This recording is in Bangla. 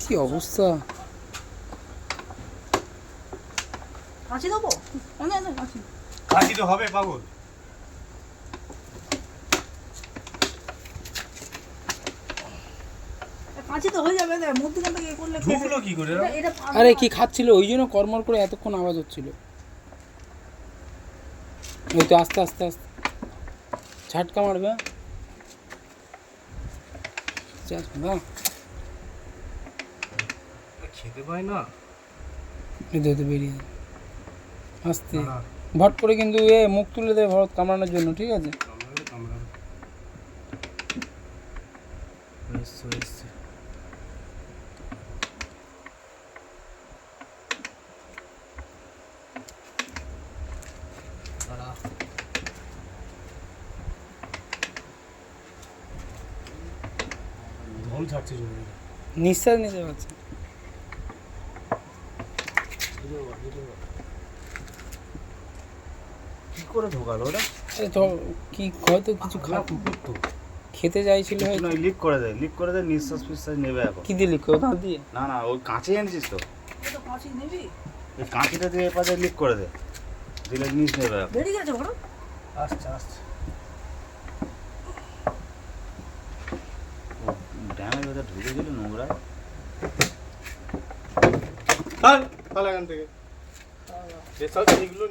কি অবস্থা! কাঁচি দেবো? কাঁচি তো হবে পাগল। কাঁচি তো হয়ে যাবে, মধ্যখান থেকে করলে ঢুকলো কি করে? আরে কি খাচ্ছিল ওই জন্য কর্মর করে এতক্ষণ আওয়াজ হচ্ছিল। ওই তো আস্তে আস্তে আস্তে ঝাটকা মারবে। না খেতে পাই না, এতে বেরিয়ে আস্তে ভট করে, কিন্তু মুখ তুলে দেয় ভরত কামড়ানোর জন্য, ঠিক আছে? ধন ছাড়ছে জমি। নিঃশ্বাস নিতে পারছে। কি করে ঢোকালো ওটা? আরে তো কি হয়তো কিছু করতো, খেতে চাইছিল হয়তো। লিক করে দেয় নিঃশ্বাস ফিশ্বাস নেবে এখন। কি দিয়ে লিখো দাঁত দিয়ে? না না, ওই কাঁচি এনেছিস তো, কাঁচি নেবি? ওই কাঁচিটা দিয়ে এপাশে লিক করে দে, দিলে নিচ নেবে এখন। বেরিয়ে গেছে বড়। আচ্ছা ড্যামের ভেতর ঢুকে গেল নোংরা। তাহলে এখান থেকে এসব এইগুলো